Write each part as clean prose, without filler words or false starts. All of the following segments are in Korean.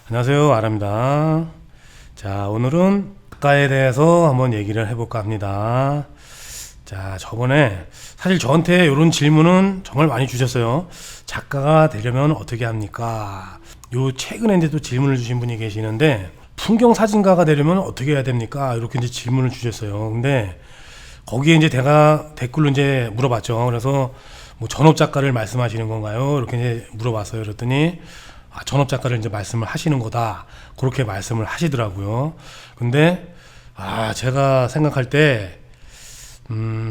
안녕하세요, 아랍니다. 자, 오늘은 작가에 대해서 한번 얘기를 해볼까 합니다. 자, 저번에 사실 저한테 이런 질문은 정말 많이 주셨어요. 작가가 되려면 어떻게 합니까? 요 최근에 이제 또 질문을 주신 분이 계시는데, 풍경 사진가가 되려면 어떻게 해야 됩니까? 이렇게 이제 질문을 주셨어요. 근데 거기에 이제 제가 댓글로 이제 물어봤죠. 그래서 뭐 전업 작가를 말씀하시는 건가요? 이렇게 이제 물어봤어요. 그랬더니 전업 작가를 이제 말씀을 하시는 거다. 그렇게 말씀을 하시더라고요. 근데 제가 생각할 때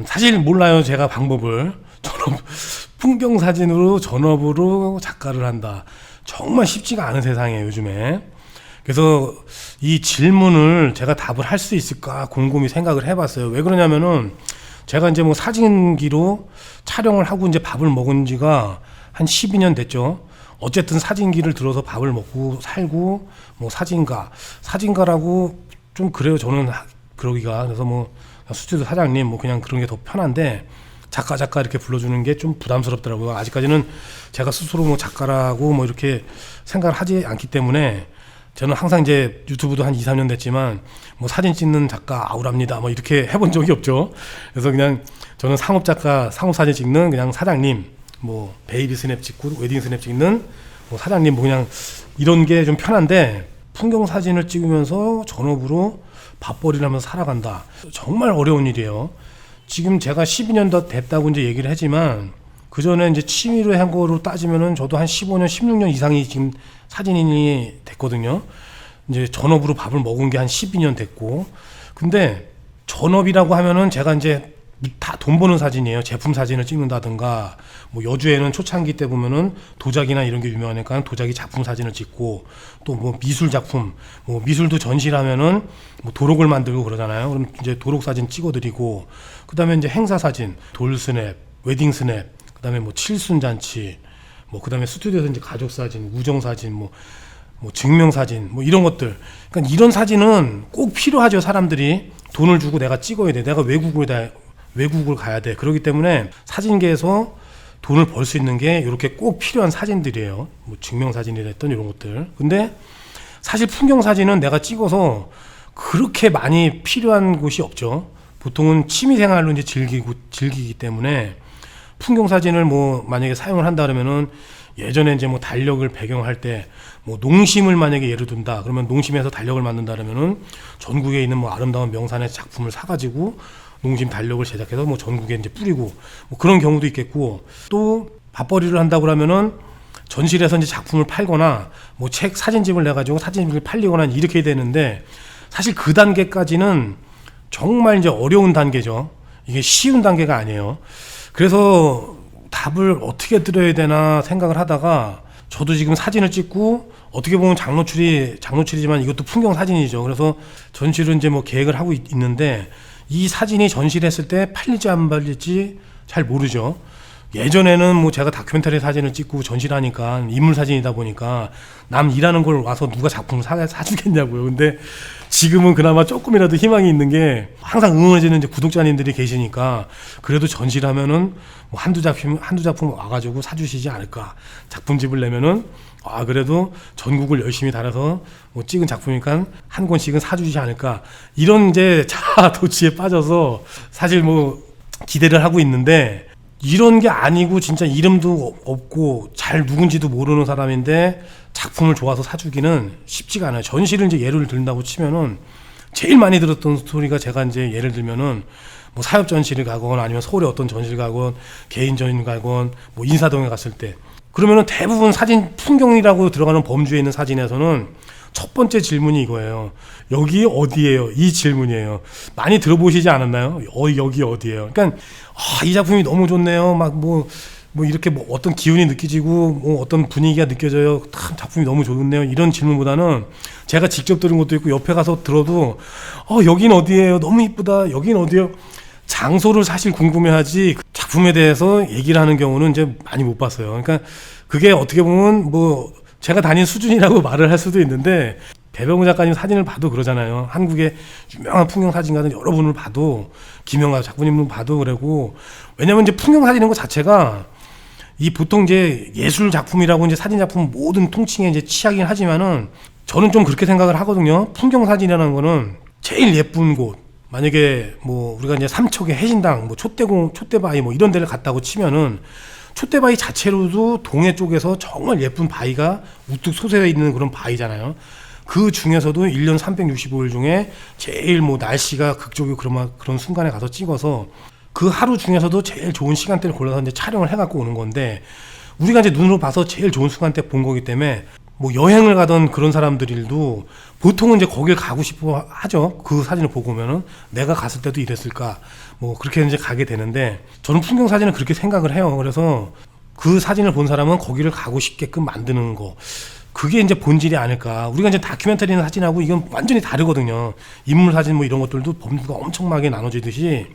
사실 몰라요. 제가 방법을 풍경 사진으로 전업으로 작가를 한다. 정말 쉽지가 않은 세상이에요, 요즘에. 그래서 이 질문을 제가 답을 할 수 있을까 곰곰이 생각을 해봤어요. 왜 그러냐면은 제가 이제 뭐 사진기로 촬영을 하고 이제 밥을 먹은 지가 한 12년 됐죠. 어쨌든 사진기를 들어서 밥을 먹고 살고 뭐 사진가라고 좀 그래요. 저는 그러기가. 그래서 뭐 스튜디오 사장님 뭐 그냥 그런 게 더 편한데 작가 이렇게 불러주는 게 좀 부담스럽더라고요. 아직까지는 제가 스스로 뭐 작가라고 뭐 이렇게 생각을 하지 않기 때문에 저는 항상 이제 유튜브도 한 2, 3년 됐지만 뭐 사진 찍는 작가 아우랍니다 뭐 이렇게 해본 적이 없죠. 그래서 그냥 저는 상업 사진 찍는 그냥 사장님, 뭐 베이비 스냅 찍고 웨딩 스냅 찍는 뭐 사장님 뭐 그냥 이런 게 좀 편한데, 풍경 사진을 찍으면서 전업으로 밥벌이를 하면서 살아간다. 정말 어려운 일이에요. 지금 제가 12년 더 됐다고 이제 얘기를 하지만 그 전에 이제 취미로 한 거로 따지면은 저도 한 15년, 16년 이상이 지금 사진인이 됐거든요. 이제 전업으로 밥을 먹은 게 한 12년 됐고, 근데 전업이라고 하면은 제가 이제 다 돈 버는 사진이에요. 제품 사진을 찍는다든가, 뭐 여주에는 초창기 때 보면은 도자기나 이런 게 유명하니까 도자기 작품 사진을 찍고, 또 뭐 미술 작품, 뭐 미술도 전시를 하면은 뭐 도록을 만들고 그러잖아요. 그럼 이제 도록 사진 찍어드리고, 그 다음에 이제 행사 사진, 돌 스냅, 웨딩 스냅, 그 다음에 뭐 칠순 잔치, 뭐 그 다음에 스튜디오에서 이제 가족 사진, 우정 사진, 뭐 증명 사진, 뭐 이런 것들. 그러니까 이런 사진은 꼭 필요하죠. 사람들이 돈을 주고 내가 찍어야 돼. 내가 외국을 가야 돼. 그렇기 때문에 사진계에서 돈을 벌 수 있는 게 이렇게 꼭 필요한 사진들이에요. 뭐 증명 사진이랬던 이런 것들. 근데 사실 풍경 사진은 내가 찍어서 그렇게 많이 필요한 곳이 없죠. 보통은 취미 생활로 이제 즐기기 때문에 풍경 사진을 뭐 만약에 사용을 한다 그러면은, 예전에 이제 뭐 달력을 배경할 때 뭐 농심을 만약에 예를 든다 그러면 농심에서 달력을 만든다 그러면은 전국에 있는 뭐 아름다운 명산의 작품을 사가지고 농심 달력을 제작해서 뭐 전국에 이제 뿌리고 뭐 그런 경우도 있겠고, 또 밥벌이를 한다고 그러면은 전시실에서 이제 작품을 팔거나 뭐 책 사진집을 내가지고 사진집을 팔리거나 이렇게 되는데, 사실 그 단계까지는 정말 이제 어려운 단계죠. 이게 쉬운 단계가 아니에요. 그래서 답을 어떻게 드려야 되나 생각을 하다가, 저도 지금 사진을 찍고 어떻게 보면 장노출이지만 이것도 풍경 사진이죠. 그래서 전시를 이제 뭐 계획을 하고 있는데, 이 사진이 전시를 했을 때 팔릴지 안 팔릴지 잘 모르죠. 예전에는 뭐 제가 다큐멘터리 사진을 찍고 전시를 하니까 인물 사진이다 보니까 남 일하는 걸 와서 누가 작품을 사주겠냐고요. 근데 지금은 그나마 조금이라도 희망이 있는 게, 항상 응원해주는 이제 구독자님들이 계시니까 그래도 전시를 하면은 뭐 한두 작품 와가지고 사주시지 않을까. 작품집을 내면은 그래도 전국을 열심히 다녀서 뭐 찍은 작품이니까 한 권씩은 사주시지 않을까. 이런 이제 자아도취에 빠져서 사실 뭐 기대를 하고 있는데, 이런 게 아니고 진짜 이름도 없고 잘 누군지도 모르는 사람인데 작품을 좋아서 사주기는 쉽지가 않아요. 전시를 이제 예를 들다고 치면은 제일 많이 들었던 스토리가, 제가 이제 예를 들면은 뭐 사협 전시를 가건 아니면 서울에 어떤 전시를 가건 개인 전시를 가건 뭐 인사동에 갔을 때, 그러면은 대부분 사진 풍경이라고 들어가는 범주에 있는 사진에서는 첫 번째 질문이 이거예요. 여기 어디예요? 이 질문이에요. 많이 들어보시지 않았나요? 여기 어디예요? 그러니까 이 작품이 너무 좋네요. 막 뭐 이렇게 뭐 어떤 기운이 느껴지고 뭐 어떤 분위기가 느껴져요. 참 작품이 너무 좋네요. 이런 질문보다는 제가 직접 들은 것도 있고 옆에 가서 들어도 여긴 어디예요? 너무 이쁘다. 여긴 어디예요? 장소를 사실 궁금해하지 작품에 대해서 얘기를 하는 경우는 이제 많이 못 봤어요. 그러니까 그게 어떻게 보면 뭐 제가 다닌 수준이라고 말을 할 수도 있는데, 배병우 작가님 사진을 봐도 그러잖아요. 한국의 유명한 풍경 사진가들 여러분을 봐도, 김영하 작가님을 봐도 그러고, 왜냐면 이제 풍경 사진인 것 자체가 이 보통 이제 예술 작품이라고 이제 사진 작품 모든 통칭에 이제 취하긴 하지만은 저는 좀 그렇게 생각을 하거든요. 풍경 사진이라는 거는 제일 예쁜 곳, 만약에 뭐 우리가 이제 삼척의 해신당, 뭐 촛대바위 뭐 이런 데를 갔다고 치면은 촛대바위 자체로도 동해 쪽에서 정말 예쁜 바위가 우뚝 솟아 있는 그런 바위잖아요. 그 중에서도 1년 365일 중에 제일 뭐 날씨가 극적이고 그런 순간에 가서 찍어서 그 하루 중에서도 제일 좋은 시간대를 골라서 이제 촬영을 해갖고 오는 건데, 우리가 이제 눈으로 봐서 제일 좋은 시간대 본 거기 때문에 뭐 여행을 가던 그런 사람들도 보통은 이제 거길 가고 싶어 하죠. 그 사진을 보고 오면은 내가 갔을 때도 이랬을까, 뭐 그렇게 이제 가게 되는데, 저는 풍경 사진은 그렇게 생각을 해요. 그래서 그 사진을 본 사람은 거기를 가고 싶게끔 만드는 거, 그게 이제 본질이 아닐까. 우리가 이제 다큐멘터리 사진하고 이건 완전히 다르거든요. 인물 사진 뭐 이런 것들도 범주가 엄청나게 나눠지듯이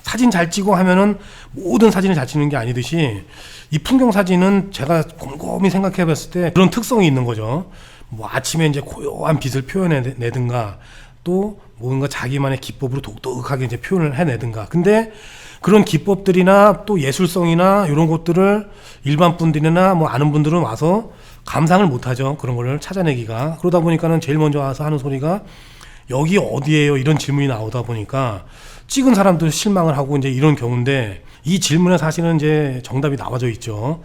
사진 잘 찍어 하면은 모든 사진을 잘 찍는 게 아니듯이, 이 풍경 사진은 제가 곰곰이 생각해 봤을 때 그런 특성이 있는 거죠. 뭐 아침에 이제 고요한 빛을 표현해내든가, 또 뭔가 자기만의 기법으로 독특하게 이제 표현을 해내든가. 근데 그런 기법들이나 또 예술성이나 이런 것들을 일반 분들이나 뭐 아는 분들은 와서 감상을 못 하죠. 그런 거를 찾아내기가. 그러다 보니까는 제일 먼저 와서 하는 소리가 여기 어디예요? 이런 질문이 나오다 보니까 찍은 사람도 실망을 하고 이제 이런 경우인데, 이 질문에 사실은 이제 정답이 나와져 있죠.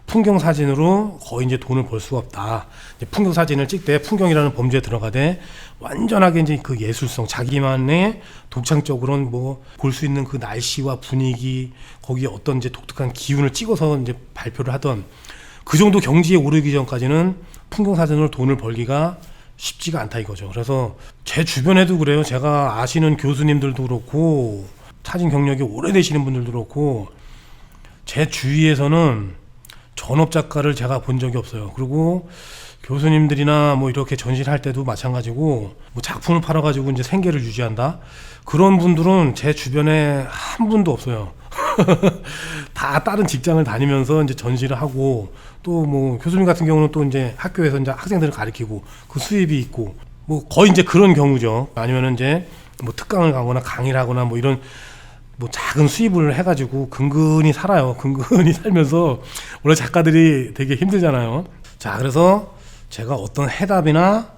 풍경 사진으로 거의 이제 돈을 벌 수가 없다. 이제 풍경 사진을 찍 때 풍경이라는 범주에 들어가되 완전하게 이제 그 예술성, 자기만의 독창적으로는 뭐 볼 수 있는 그 날씨와 분위기, 거기에 어떤 이제 독특한 기운을 찍어서 이제 발표를 하던, 그 정도 경지에 오르기 전까지는 풍경 사진으로 돈을 벌기가 쉽지가 않다 이거죠. 그래서 제 주변에도 그래요. 제가 아시는 교수님들도 그렇고 사진 경력이 오래되시는 분들도 그렇고 제 주위에서는 전업 작가를 제가 본 적이 없어요. 그리고 교수님들이나 뭐 이렇게 전시를 할 때도 마찬가지고, 뭐 작품을 팔아가지고 이제 생계를 유지한다, 그런 분들은 제 주변에 한 분도 없어요. 다 다른 직장을 다니면서 이제 전시를 하고, 또 뭐 교수님 같은 경우는 또 이제 학교에서 이제 학생들을 가르치고 그 수입이 있고, 뭐 거의 이제 그런 경우죠. 아니면은 이제 뭐 특강을 가거나 강의를 하거나 뭐 이런 뭐 작은 수입을 해가지고 근근히 살아요. 근근히 살면서 원래 작가들이 되게 힘들잖아요. 자, 그래서 제가 어떤 해답이나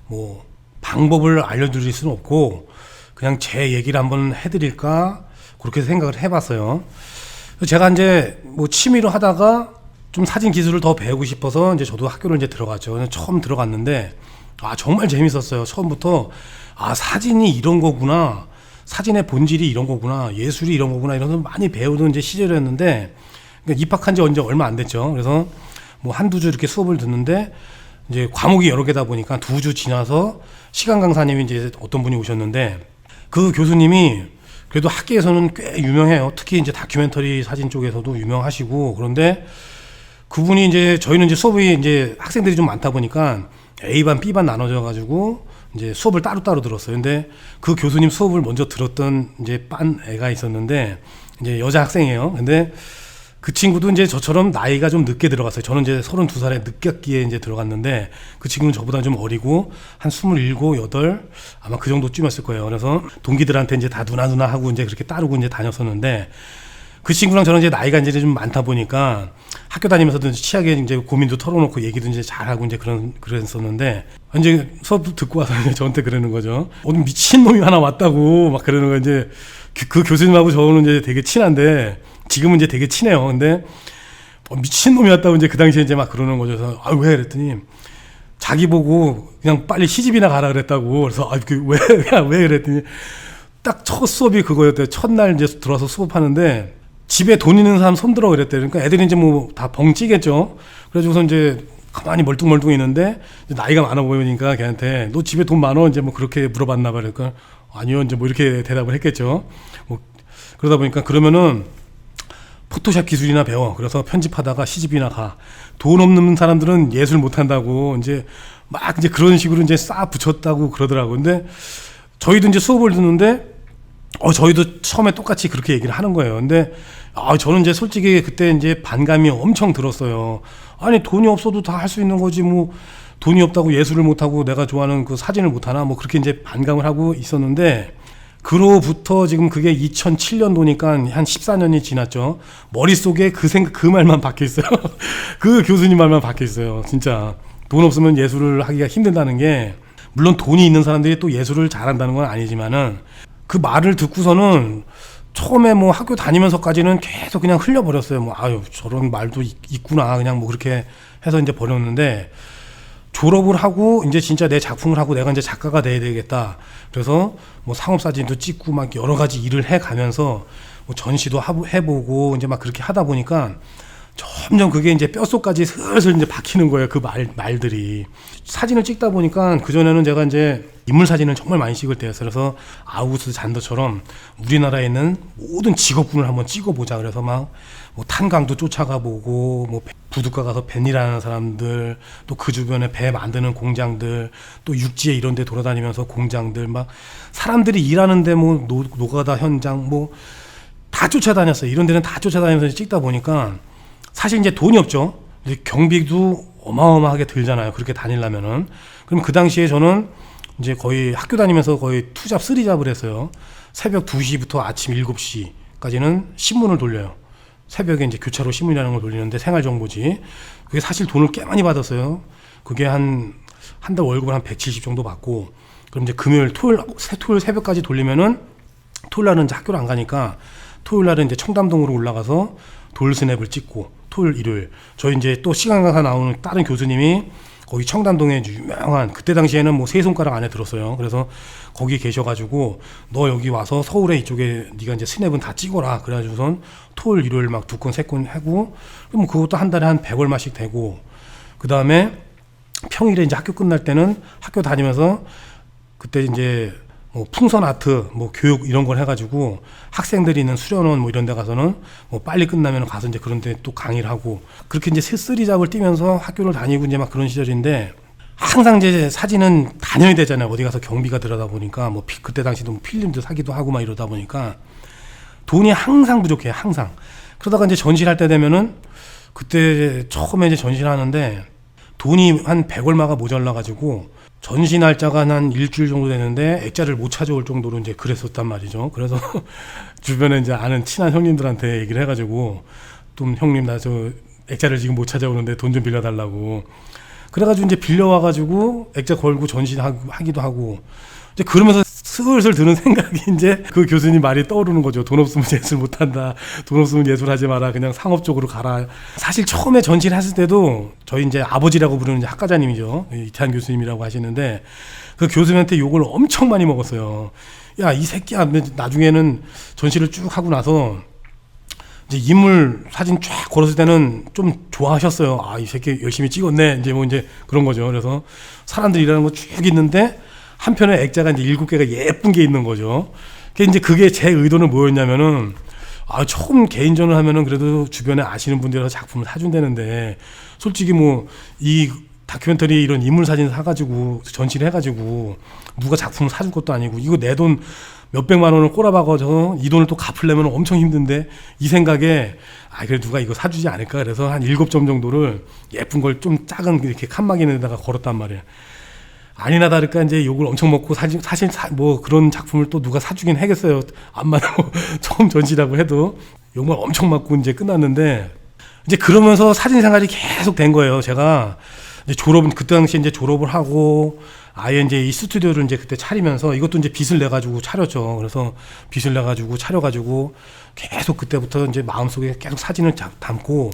뭐 방법을 알려드릴 수는 없고 그냥 제 얘기를 한번 해드릴까 그렇게 생각을 해봤어요. 제가 이제 뭐 취미로 하다가 좀 사진 기술을 더 배우고 싶어서 이제 저도 학교를 이제 들어갔죠. 처음 들어갔는데 정말 재밌었어요. 처음부터 사진이 이런 거구나, 사진의 본질이 이런 거구나, 예술이 이런 거구나, 이런 거 많이 배우던 이제 시절이었는데, 그러니까 입학한 지 언제 얼마 안 됐죠. 그래서 뭐 한두 주 이렇게 수업을 듣는데 이제 과목이 여러 개다 보니까 2주 지나서 시간 강사님이 이제 어떤 분이 오셨는데, 그 교수님이 그래도 학계에서는 꽤 유명해요. 특히 이제 다큐멘터리 사진 쪽에서도 유명하시고. 그런데 그분이 이제 저희는 이제 수업이 이제 학생들이 좀 많다 보니까 A반, B반 나눠져 가지고 이제 수업을 따로따로 들었어요. 근데 그 교수님 수업을 먼저 들었던 이제 반 애가 있었는데, 이제 여자 학생이에요. 근데 그 친구도 이제 저처럼 나이가 좀 늦게 들어갔어요. 저는 이제 32살에 늦깎이에 이제 들어갔는데, 그 친구는 저보다 좀 어리고 한 27, 8 아마 그 정도쯤이었을 거예요. 그래서 동기들한테 이제 다 누나 하고 이제 그렇게 따르고 이제 다녔었는데, 그 친구랑 저는 이제 나이가 이제 좀 많다 보니까 학교 다니면서도 치하게 이제 고민도 털어놓고 얘기도 이제 잘하고 이제 그랬었는데, 이제 수업 듣고 와서 이제 저한테 그러는 거죠. 오늘 미친놈이 하나 왔다고 막 그러는 거. 이제 그 교수님하고 저는 이제 되게 친한데, 지금은 이제 되게 친해요. 근데 미친놈이 왔다고 이제 그 당시에 이제 막 그러는 거죠. 그래서 왜 그랬더니 자기 보고 그냥 빨리 시집이나 가라 그랬다고. 그래서 왜 그랬더니 딱 첫 수업이 그거였대요. 첫날 이제 들어와서 수업하는데 집에 돈 있는 사람 손들어 그랬대요. 그러니까 애들이 이제 뭐 다 벙찌겠죠. 그래가지고서 이제 가만히 멀뚱멀뚱 있는데 나이가 많아 보이니까 걔한테 너 집에 돈 많어? 이제 뭐 그렇게 물어봤나 봐요. 그러니까 아니요, 이제 뭐 이렇게 대답을 했겠죠. 뭐 그러다 보니까 그러면은 포토샵 기술이나 배워. 그래서 편집하다가 시집이나 가. 돈 없는 사람들은 예술 못 한다고 이제 막 이제 그런 식으로 이제 싹 붙였다고 그러더라고. 근데 저희도 이제 수업을 듣는데 저희도 처음에 똑같이 그렇게 얘기를 하는 거예요. 근데 저는 이제 솔직히 그때 이제 반감이 엄청 들었어요. 아니 돈이 없어도 다 할 수 있는 거지, 뭐 돈이 없다고 예술을 못 하고 내가 좋아하는 그 사진을 못 하나, 뭐 그렇게 이제 반감을 하고 있었는데, 그로부터 지금 그게 2007년도니까 한 14년이 지났죠. 머릿속에 그 말만 박혀 있어요. 그 교수님 말만 박혀 있어요. 진짜 돈 없으면 예술을 하기가 힘든다는 게, 물론 돈이 있는 사람들이 또 예술을 잘한다는 건 아니지만은 그 말을 듣고서는 처음에 뭐 학교 다니면서까지는 계속 그냥 흘려버렸어요. 뭐 아유 저런 말도 있구나 그냥 뭐 그렇게 해서 이제 버렸는데, 졸업을 하고 이제 진짜 내 작품을 하고 내가 이제 작가가 돼야 되겠다. 그래서 뭐 상업사진도 찍고 막 여러 가지 일을 해가면서 뭐 전시도 해보고 이제 막 그렇게 하다 보니까 점점 그게 이제 뼛속까지 슬슬 이제 박히는 거예요. 그 말들이. 사진을 찍다 보니까 그전에는 제가 이제 인물 사진을 정말 많이 찍을 때였어요. 그래서 아우구스트 잔더처럼 우리나라에 있는 모든 직업군을 한번 찍어보자. 그래서 막 뭐 탄광도 쫓아가 보고, 뭐 부둣가 가서 뱃일하는 사람들, 또 그 주변에 배 만드는 공장들, 또 육지에 이런 데 돌아다니면서 공장들, 막 사람들이 일하는데 뭐 노가다 현장 뭐 다 쫓아다녔어요. 이런 데는 다 쫓아다니면서 찍다 보니까 사실 이제 돈이 없죠. 이제 경비도 어마어마하게 들잖아요. 그렇게 다니려면은. 그럼 그 당시에 저는 이제 거의 학교 다니면서 거의 투잡, 쓰리잡을 했어요. 새벽 2시부터 아침 7시까지는 신문을 돌려요. 새벽에 이제 교차로 신문이라는 걸 돌리는데 생활정보지. 그게 사실 돈을 꽤 많이 받았어요. 그게 한 달 월급을 한 170 정도 받고, 그럼 이제 금요일, 토요일 새벽까지 돌리면은 토요일 날은 이제 학교를 안 가니까 토요일 날은 이제 청담동으로 올라가서 돌 스냅을 찍고, 토요일, 일요일 저희 이제 또 시간 강사 나오는 다른 교수님이 거기 청담동에 유명한, 그때 당시에는 뭐 세 손가락 안에 들었어요. 그래서 거기 계셔가지고 너 여기 와서 서울에 이쪽에 네가 이제 스냅은 다 찍어라. 그래가지고선 토요일, 일요일 막 2건, 3건 하고, 그럼 그것도 한 달에 한 100얼마씩 되고, 그 다음에 평일에 이제 학교 끝날 때는 학교 다니면서 그때 이제 뭐 풍선 아트, 뭐 교육 이런 걸 해가지고 학생들이 있는 수련원 뭐 이런 데 가서는 뭐 빨리 끝나면 가서 이제 그런 데 또 강의를 하고, 그렇게 이제 쓰리잡을 뛰면서 학교를 다니고 이제 막 그런 시절인데, 항상 이제 사진은 단연이 되잖아요. 어디 가서 경비가 들어다 보니까 뭐 그때 당시도 뭐 필름도 사기도 하고 막 이러다 보니까 돈이 항상 부족해요. 항상. 그러다가 이제 전시를 할 때 되면은, 그때 처음에 이제 전시를 하는데 돈이 한 100얼마가 모자라가지고 전시 날짜가 한 일주일 정도 되는데 액자를 못 찾아올 정도로 이제 그랬었단 말이죠. 그래서 주변에 이제 아는 친한 형님들한테 얘기를 해가지고, 좀 형님 나 저 액자를 지금 못 찾아오는데 돈 좀 빌려달라고. 그래가지고 이제 빌려와가지고 액자 걸고 전시하기도 하고, 이제 그러면서 슬슬 드는 생각이 이제 그 교수님 말이 떠오르는 거죠. 돈 없으면 예술 못한다. 돈 없으면 예술하지 마라. 그냥 상업적으로 가라. 사실 처음에 전시를 했을 때도 저희 이제 아버지라고 부르는 이제 학과장님이죠. 이태한 교수님이라고 하시는데, 그 교수님한테 욕을 엄청 많이 먹었어요. 야, 이 새끼야. 나중에는 전시를 쭉 하고 나서 이제 인물 사진 쫙 걸었을 때는 좀 좋아하셨어요. 아, 이 새끼 열심히 찍었네. 이제 뭐 이제 그런 거죠. 그래서 사람들이 일하는 거 쭉 있는데 한편에 액자가 이제 7개가 예쁜 게 있는 거죠. 그게 제 의도는 뭐였냐면은, 아, 처음 개인전을 하면은 그래도 주변에 아시는 분들이라서 작품을 사준다는데, 솔직히 뭐 이 다큐멘터리 이런 인물 사진 사가지고 전시를 해가지고 누가 작품을 사줄 것도 아니고, 이거 내 돈 몇백만 원을 꼬라박아서 이 돈을 또 갚으려면 엄청 힘든데, 이 생각에 아, 그래 누가 이거 사주지 않을까. 그래서 한 7점 정도를 예쁜 걸 좀 작은 이렇게 칸막이 있는 데다가 걸었단 말이에요. 아니나 다를까 이제 욕을 엄청 먹고, 사실 뭐 그런 작품을 또 누가 사주긴 하겠어요. 암만 처음 전시라고 해도 욕만 엄청 맞고 이제 끝났는데, 이제 그러면서 사진 생활이 계속 된 거예요. 제가 이제 그때 당시에 이제 졸업을 하고 아예 이제 이 스튜디오를 이제 그때 차리면서, 이것도 이제 빚을 내 가지고 차렸죠. 그래서 빚을 내 가지고 차려가지고 계속 그때부터 이제 마음속에 계속 사진을 담고,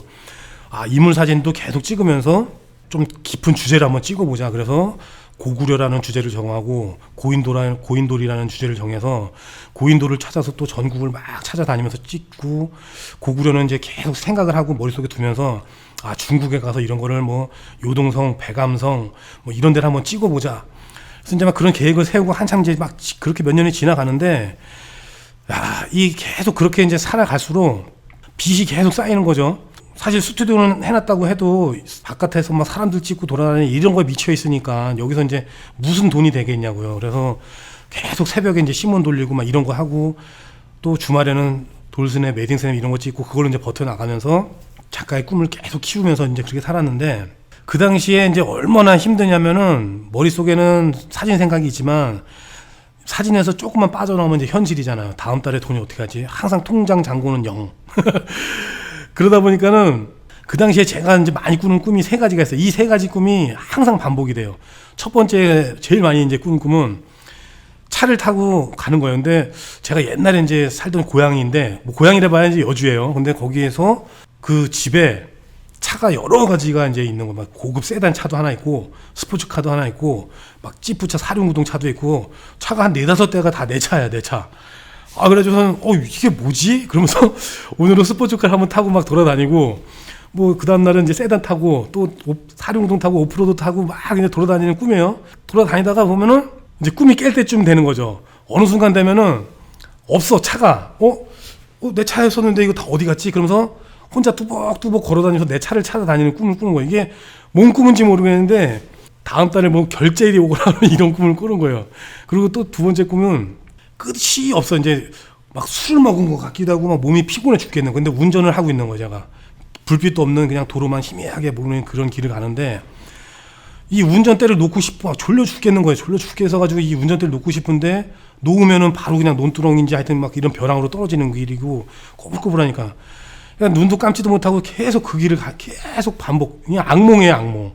아, 인물 사진도 계속 찍으면서 좀 깊은 주제를 한번 찍어보자. 그래서 고구려라는 주제를 정하고 고인돌이라는 주제를 정해서 고인돌을 찾아서 또 전국을 막 찾아다니면서 찍고, 고구려는 이제 계속 생각을 하고 머릿속에 두면서, 아, 중국에 가서 이런 거를 뭐 요동성, 백암성 뭐 이런 데를 한번 찍어보자. 그래서 이제 막 그런 계획을 세우고 한참 이제 막 그렇게 몇 년이 지나가는데, 야, 이 계속 그렇게 이제 살아갈수록 빚이 계속 쌓이는 거죠. 사실 스튜디오는 해놨다고 해도 바깥에서 막 사람들 찍고 돌아다니는 이런 거에 미쳐 있으니까 여기서 이제 무슨 돈이 되겠냐고요. 그래서 계속 새벽에 이제 신문 돌리고 막 이런 거 하고, 또 주말에는 돌스냅, 웨딩스냅 이런 거 찍고, 그걸로 이제 버텨나가면서 작가의 꿈을 계속 키우면서 이제 그렇게 살았는데, 그 당시에 이제 얼마나 힘드냐면은, 머릿속에는 사진 생각이 있지만 사진에서 조금만 빠져나오면 이제 현실이잖아요. 다음 달에 돈이 어떻게 하지? 항상 통장 잔고는 0. 그러다 보니까는 그 당시에 제가 이제 많이 꾸는 꿈이 세 가지가 있어요. 이 세 가지 꿈이 항상 반복이 돼요. 첫 번째 제일 많이 이제 꾸는 꿈은 차를 타고 가는 거예요. 근데 제가 옛날에 이제 살던 고향인데 뭐 고향이라 봐야 이제 여주예요. 근데 거기에서 그 집에 차가 여러 가지가 이제 있는 거, 막 고급 세단 차도 하나 있고 스포츠카도 하나 있고 막 지프차 사륜구동 차도 있고 차가 한 4-5대가 다 내 차야, 내 차. 아, 그래가지고선 이게 뭐지? 그러면서 오늘은 스포츠카를 한번 타고 막 돌아다니고 뭐 그 다음날은 이제 세단 타고 또 사륜구동 타고 오프로드 타고 막 그냥 돌아다니는 꿈이에요. 돌아다니다가 보면은 이제 꿈이 깰 때쯤 되는 거죠. 어느 순간 되면은 없어, 차가. 내 차였었는데 이거 다 어디 갔지? 그러면서 혼자 뚜벅뚜벅 걸어다니면서 내 차를 찾아다니는 꿈을 꾸는 거예요. 이게 뭔 꿈인지 모르겠는데 다음 달에 뭐 결제일이 오거나 이런 꿈을 꾸는 거예요. 그리고 또 두 번째 꿈은 끝이 없어. 이제 막 술을 먹은 것 같기도 하고 막 몸이 피곤해 죽겠는 거예요. 근데 운전을 하고 있는 거예요, 제가. 불빛도 없는 그냥 도로만 희미하게 보이는 그런 길을 가는데 이 운전대를 놓고 싶어. 졸려 죽겠는 거예요. 졸려 죽겠어 가지고 이 운전대를 놓고 싶은데 놓으면은 바로 그냥 논두렁인지 하여튼 막 이런 벼랑으로 떨어지는 길이고 꼬불꼬불하니까 그냥 눈도 감지도 못하고 계속 그 길을 계속 반복. 그냥 악몽이에요, 악몽.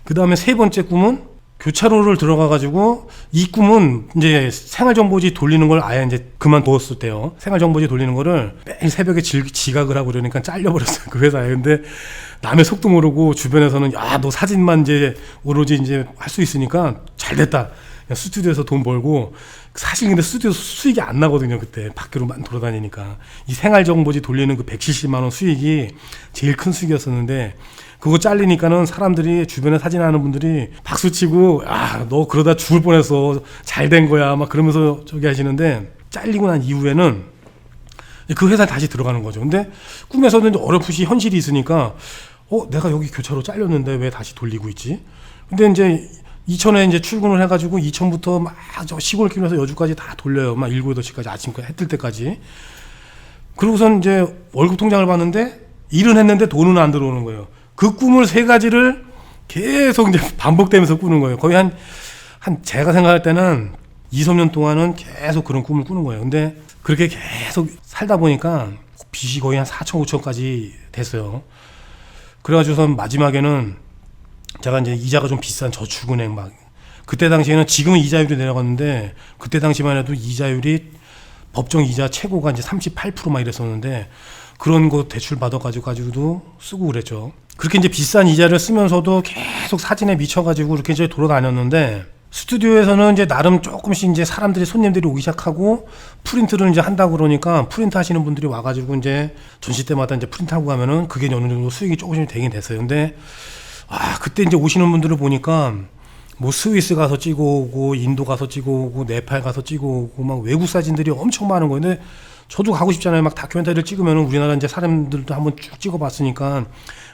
그 다음에 세 번째 꿈은 교차로를 들어가가지고 이 꿈은 이제 생활정보지 돌리는 걸 아예 이제 그만두었을 때요. 생활정보지 돌리는 거를 매일 새벽에 지각을 하고 그러니까 잘려버렸어요. 그 회사에. 근데 남의 속도 모르고 주변에서는 야, 너 사진만 이제 오로지 이제 할 수 있으니까 잘 됐다. 그냥 스튜디오에서 돈 벌고 사실 근데 스튜디오 수익이 안 나거든요. 그때 밖으로만 돌아다니니까 이 생활정보지 돌리는 그 170만 원 수익이 제일 큰 수익이었었는데 그거 잘리니까는 사람들이 주변에 사진하는 분들이 박수치고 너 그러다 죽을 뻔했어. 잘 된 거야. 막 그러면서 저기 하시는데 잘리고 난 이후에는 그 회사에 다시 들어가는 거죠. 근데 꿈에서는 어렴풋이 현실이 있으니까 내가 여기 교차로 잘렸는데 왜 다시 돌리고 있지? 근데 이제 이천에 이제 출근을 해가지고 이천부터 막 저 시골 길에서 여주까지 다 돌려요. 막 7, 8시까지 아침까지 해 뜰 때까지. 그러고선 이제 월급 통장을 봤는데 일은 했는데 돈은 안 들어오는 거예요. 그 꿈을 세 가지를 계속 이제 반복되면서 꾸는 거예요. 거의 한 제가 생각할 때는 2, 3년 동안은 계속 그런 꿈을 꾸는 거예요. 근데 그렇게 계속 살다 보니까 빚이 거의 한 4천, 5천까지 됐어요. 그래가지고선 마지막에는 제가 이제 이자가 좀 비싼 저축은행 막 그때 당시에는 지금은 이자율이 내려갔는데 그때 당시만 해도 이자율이 법정 이자 최고가 이제 38% 막 이랬었는데 그런 거 대출 받아가지고도 쓰고 그랬죠. 그렇게 이제 비싼 이자를 쓰면서도 계속 사진에 미쳐가지고 이렇게 이제 돌아다녔는데 스튜디오에서는 이제 나름 조금씩 이제 사람들이 손님들이 오기 시작하고 프린트를 이제 한다고 그러니까 프린트 하시는 분들이 와가지고 이제 전시 때마다 이제 프린트하고 가면은 그게 어느 정도 수익이 조금씩 되긴 됐어요. 근데 그때 이제 오시는 분들을 보니까 뭐 스위스 가서 찍어 오고 인도 가서 찍어 오고 네팔 가서 찍어 오고 막 외국 사진들이 엄청 많은 거예요. 근데 저도 가고 싶잖아요. 막 다큐멘터리를 찍으면 우리나라 이제 사람들도 한번 쭉 찍어봤으니까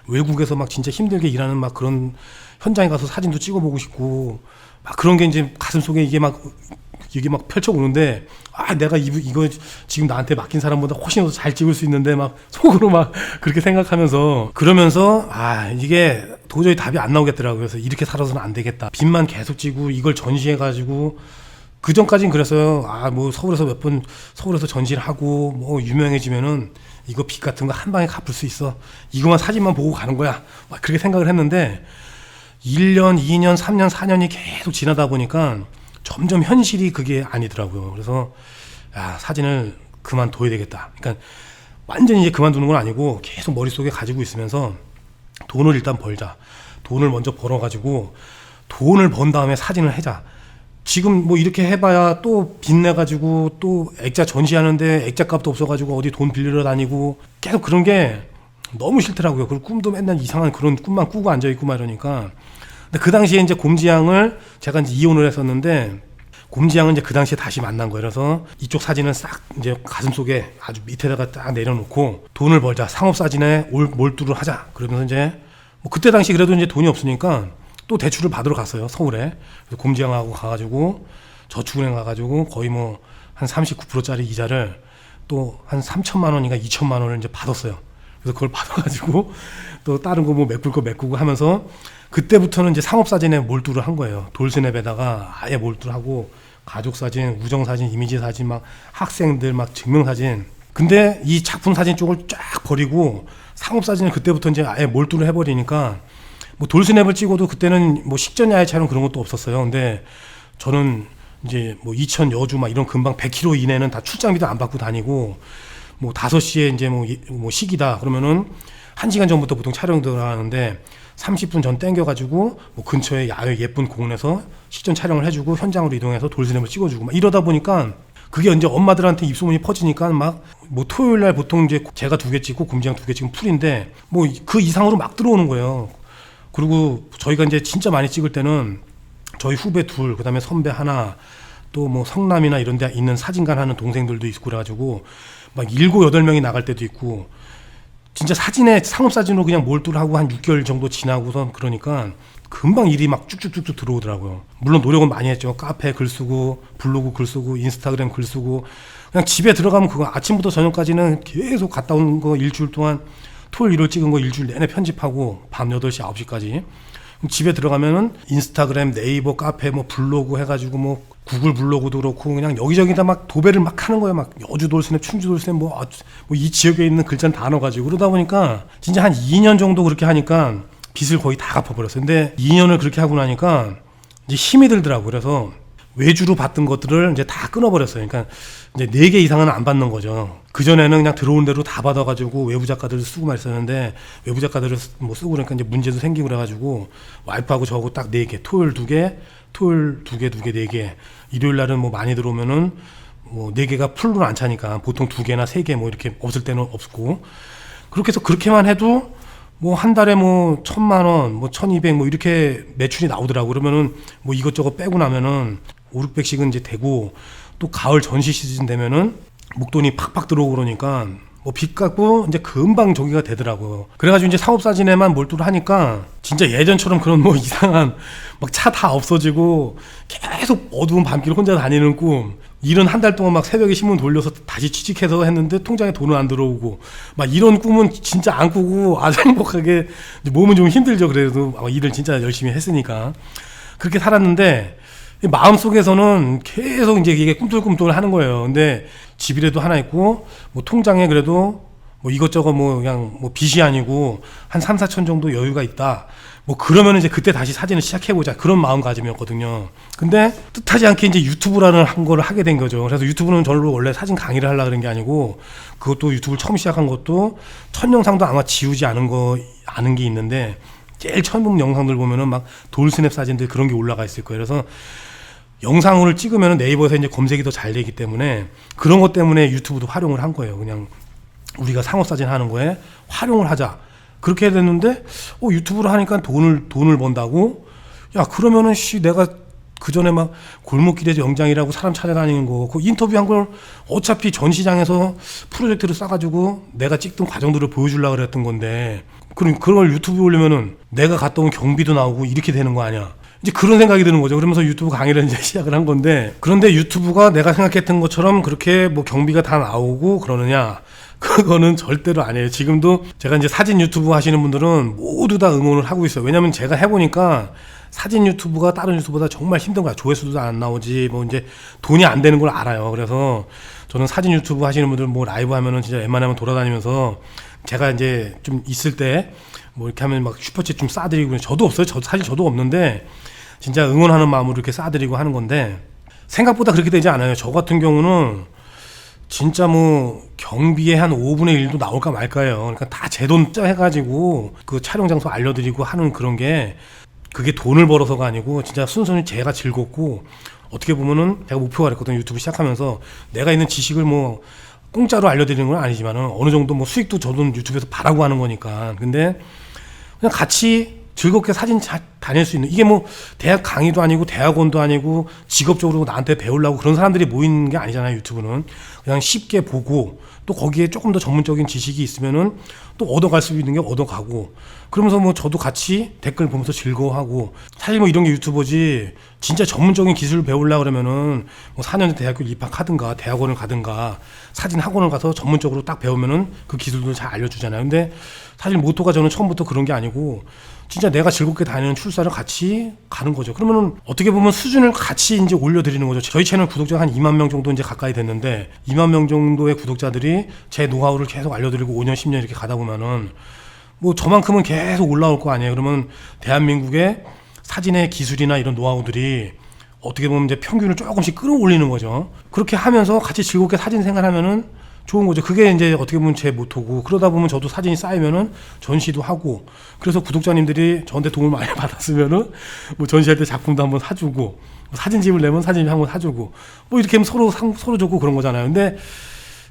외국에서 막 진짜 힘들게 일하는 막 그런 현장에 가서 사진도 찍어보고 싶고 막 그런 게 이제 가슴속에 이게 막 펼쳐오는데 내가 이거 지금 나한테 맡긴 사람보다 훨씬 더 잘 찍을 수 있는데 막 속으로 막 그렇게 생각하면서 그러면서 이게 도저히 답이 안 나오겠더라고요. 그래서 이렇게 살아서는 안 되겠다. 빚만 계속 지고 이걸 전시해가지고 그 전까진 그랬어요. 뭐 서울에서 전시를 하고 뭐 유명해지면은 이거 빚 같은 거 한 방에 갚을 수 있어. 이거만 사진만 보고 가는 거야. 막 그렇게 생각을 했는데 1년, 2년, 3년, 4년이 계속 지나다 보니까 점점 현실이 그게 아니더라고요. 그래서 사진을 그만둬야 되겠다. 그러니까 완전히 이제 그만두는 건 아니고 계속 머릿속에 가지고 있으면서 돈을 일단 벌자. 돈을 먼저 벌어가지고 돈을 번 다음에 사진을 해자. 지금 뭐 이렇게 해봐야 또 빚내가지고 또 액자 전시하는데 액자 값도 없어가지고 어디 돈 빌리러 다니고 계속 그런 게 너무 싫더라고요. 그리고 꿈도 맨날 이상한 그런 꿈만 꾸고 앉아있고 막 이러니까. 근데 그 당시에 이제 곰지양을 제가 이제 이혼을 했었는데 곰지양은 이제 그 당시에 다시 만난 거예요. 그래서 이쪽 사진은 싹 이제 가슴속에 아주 밑에다가 딱 내려놓고 돈을 벌자. 상업사진에 몰두를 하자. 그러면서 이제 뭐 그때 당시 그래도 이제 돈이 없으니까 또 대출을 받으러 갔어요. 서울에. 그래서 곰지양하고 가가지고 저축은행 가가지고 거의 뭐 한 39%짜리 이자를 또 한 3천만 원인가 2천만 원을 이제 받았어요. 그래서 그걸 받아가지고 또 다른 거 뭐 메꿀 거 메꾸고 하면서 그때부터는 이제 상업사진에 몰두를 한 거예요. 돌스냅에다가 아예 몰두를 하고 가족사진, 우정사진, 이미지사진, 막 학생들 막 증명사진 근데 이 작품 사진 쪽을 쫙 버리고 상업 사진을 그때부터 이제 아예 몰두를 해버리니까 뭐 돌스냅을 찍어도 그때는 뭐 식전 야외 촬영 그런 것도 없었어요. 근데 저는 이제 뭐 이천 여주 막 이런 금방 100km 이내는 다 출장비도 안 받고 다니고 뭐 5시에 이제 뭐 시기다 그러면은 1시간 전부터 보통 촬영 들어가는데 30분 전 땡겨가지고 뭐 근처에 야외 예쁜 공원에서 식전 촬영을 해주고 현장으로 이동해서 돌스냅을 찍어주고 막 이러다 보니까 그게 이제 엄마들한테 입소문이 퍼지니까 막 뭐 토요일 날 보통 이제 제가 2개 찍고 금지양 2개 찍으면 풀인데 뭐 그 이상으로 막 들어오는 거예요. 그리고 저희가 이제 진짜 많이 찍을 때는 저희 후배 둘, 그다음에 선배 하나, 또 뭐 성남이나 이런 데 있는 사진관 하는 동생들도 있고 그래가지고 막 7, 8명이 나갈 때도 있고 진짜 사진에 상업사진으로 그냥 몰두를 하고 한 6개월 정도 지나고선 그러니까 금방 일이 막 쭉쭉쭉쭉 들어오더라고요. 물론 노력은 많이 했죠. 카페 글 쓰고 블로그 글 쓰고 인스타그램 글 쓰고 그냥 집에 들어가면 그거 아침부터 저녁까지는 계속 갔다 온 거 일주일 동안 토요일 일요일 찍은 거 일주일 내내 편집하고 밤 8시 9시까지 집에 들어가면은 인스타그램 네이버 카페 뭐 블로그 해가지고 뭐 구글 블로그도 그렇고 그냥 여기저기다 막 도배를 막 하는 거예요. 막 여주 돌스냅 충주 돌스냅 뭐 이 지역에 있는 글자는 다 넣어가지고 그러다 보니까 진짜 한 2년 정도 그렇게 하니까 빚을 거의 다 갚아버렸어요. 근데 2년을 그렇게 하고 나니까 이제 힘이 들더라고요. 그래서 외주로 받던 것들을 이제 다 끊어버렸어요. 그러니까 이제 4개 이상은 안 받는 거죠. 그전에는 그냥 들어온 대로 다 받아가지고 외부 작가들을 쓰고 말했었는데 외부 작가들을 뭐 쓰고 그러니까 이제 문제도 생기고 그래가지고 와이프하고 저하고 딱 4개, 토요일 2개, 토요일 2개, 4개. 일요일 날은 뭐 많이 들어오면은 뭐 4개가 풀로 안 차니까 보통 2개나 3개 뭐 이렇게 없을 때는 없고 그렇게 해서 그렇게만 해도 뭐 한 달에 뭐 1,000만 원, 뭐 1,200 뭐 이렇게 매출이 나오더라고. 그러면은 뭐 이것저것 빼고 나면은 5, 600씩은 이제 되고 또 가을 전시 시즌 되면은 목돈이 팍팍 들어오고 그러니까 뭐 빚 갚고 이제 금방 저기가 되더라고요. 그래가지고 이제 사업사진에만 몰두를 하니까 진짜 예전처럼 그런 뭐 이상한 막 차 다 없어지고 계속 어두운 밤길 혼자 다니는 꿈 일은 한 달 동안 막 새벽에 신문 돌려서 다시 취직해서 했는데 통장에 돈은 안 들어오고 막 이런 꿈은 진짜 안 꾸고 아주 행복하게 몸은 좀 힘들죠. 그래도 일을 진짜 열심히 했으니까 그렇게 살았는데 마음속에서는 계속 이제 이게 꿈틀꿈틀 하는 거예요. 근데 집이라도 하나 있고 뭐 통장에 그래도 뭐 이것저것 뭐 그냥 뭐 빚이 아니고 한 3, 4천 정도 여유가 있다. 뭐 그러면 이제 그때 다시 사진을 시작해보자 그런 마음가짐이었거든요. 근데 뜻하지 않게 이제 유튜브라는 한 거를 하게 된 거죠. 그래서 유튜브는 저를 원래 사진 강의를 하려고 그런 게 아니고 그것도 유튜브를 처음 시작한 것도 첫 영상도 아마 지우지 않은 게 있는데 제일 처음 영상들 보면은 막 돌스냅 사진들 그런 게 올라가 있을 거예요. 그래서 영상을 찍으면 네이버에서 이제 검색이 더 잘 되기 때문에 그런 것 때문에 유튜브도 활용을 한 거예요. 그냥 우리가 상업사진 하는 거에 활용을 하자. 그렇게 됐는데, 유튜브를 하니까 돈을 번다고? 야, 그러면은, 내가 그 전에 막 골목길에서 영장이라고 사람 찾아다니는 거, 그 인터뷰한 걸 어차피 전시장에서 프로젝트를 싸가지고 내가 찍던 과정들을 보여주려고 그랬던 건데, 그럼 그걸 유튜브에 올리면은 내가 갔다 온 경비도 나오고 이렇게 되는 거 아니야? 이제 그런 생각이 드는 거죠. 그러면서 유튜브 강의를 이제 시작을 한 건데, 그런데 유튜브가 내가 생각했던 것처럼 그렇게 뭐 경비가 다 나오고 그러느냐? 그거는 절대로 아니에요. 지금도 제가 이제 사진 유튜브 하시는 분들은 모두 다 응원을 하고 있어요. 왜냐면 제가 해보니까 사진 유튜브가 다른 유튜브보다 정말 힘든 거야. 조회수도 안 나오지, 뭐 이제 돈이 안 되는 걸 알아요. 그래서 저는 사진 유튜브 하시는 분들 뭐 라이브 하면은 진짜 웬만하면 돌아다니면서 제가 이제 좀 있을 때 뭐 이렇게 하면 막 슈퍼챗 좀 싸드리고 저도 없어요. 사실 저도 없는데 진짜 응원하는 마음으로 이렇게 싸드리고 하는 건데 생각보다 그렇게 되지 않아요. 저 같은 경우는 진짜 뭐 경비에 한 5분의 1도 나올까 말까요. 그러니까 다 제 돈 해가지고 그 촬영 장소 알려드리고 하는 그런 게 그게 돈을 벌어서가 아니고 진짜 순수히 제가 즐겁고 어떻게 보면은 제가 목표가 그랬거든요. 유튜브 시작하면서 내가 있는 지식을 뭐 공짜로 알려드리는 건 아니지만은 어느 정도 뭐 수익도 저도 유튜브에서 바라고 하는 거니까. 근데 그냥 같이 즐겁게 사진 다닐 수 있는 이게 뭐 대학 강의도 아니고 대학원도 아니고 직업적으로 나한테 배우려고 그런 사람들이 모이는 게 아니잖아요. 유튜브는 그냥 쉽게 보고 또 거기에 조금 더 전문적인 지식이 있으면은 또 얻어갈 수 있는 게 얻어가고 그러면서 뭐 저도 같이 댓글 보면서 즐거워하고 사실 뭐 이런 게 유튜버지 진짜 전문적인 기술을 배우려고 그러면은 뭐 4년 대학교 입학하든가 대학원을 가든가 사진 학원을 가서 전문적으로 딱 배우면은 그 기술도 잘 알려주잖아요. 근데 사실 모토가 저는 처음부터 그런 게 아니고 진짜 내가 즐겁게 다니는 출사를 같이 가는 거죠. 그러면은 어떻게 보면 수준을 같이 이제 올려드리는 거죠. 저희 채널 구독자가 한 2만 명 정도 이제 가까이 됐는데 2만 명 정도의 구독자들이 제 노하우를 계속 알려드리고 5년, 10년 이렇게 가다 보면은 뭐 저만큼은 계속 올라올 거 아니에요. 그러면 대한민국의 사진의 기술이나 이런 노하우들이 어떻게 보면 이제 평균을 조금씩 끌어올리는 거죠. 그렇게 하면서 같이 즐겁게 사진 생활하면은 좋은 거죠. 그게 이제 어떻게 보면 제 모토고, 그러다 보면 저도 사진이 쌓이면은 전시도 하고, 그래서 구독자님들이 저한테 도움을 많이 받았으면은 뭐 전시할 때 작품도 한번 사주고, 뭐 사진집을 내면 사진집 한번 사주고, 뭐 이렇게 하면 서로 좋고 그런 거잖아요. 근데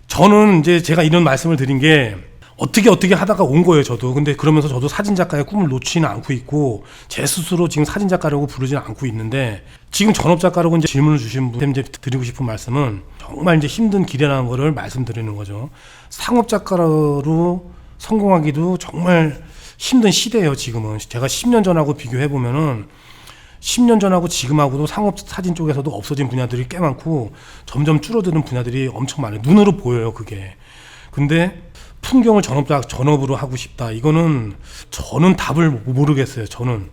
저는 이제 제가 이런 말씀을 드린 게 어떻게 하다가 온 거예요, 저도. 근데 그러면서 저도 사진작가의 꿈을 놓지는 않고 있고, 제 스스로 지금 사진작가라고 부르지는 않고 있는데, 지금 전업작가라고 이제 질문을 주신 분한테 드리고 싶은 말씀은 정말 이제 힘든 길이라는 거를 말씀드리는 거죠. 상업작가로 성공하기도 정말 힘든 시대예요, 지금은. 제가 10년 전하고 비교해보면은 10년 전하고 지금하고도 상업 사진 쪽에서도 없어진 분야들이 꽤 많고, 점점 줄어드는 분야들이 엄청 많아요. 눈으로 보여요, 그게. 근데 풍경을 전업으로 하고 싶다. 이거는 저는 답을 모르겠어요. 저는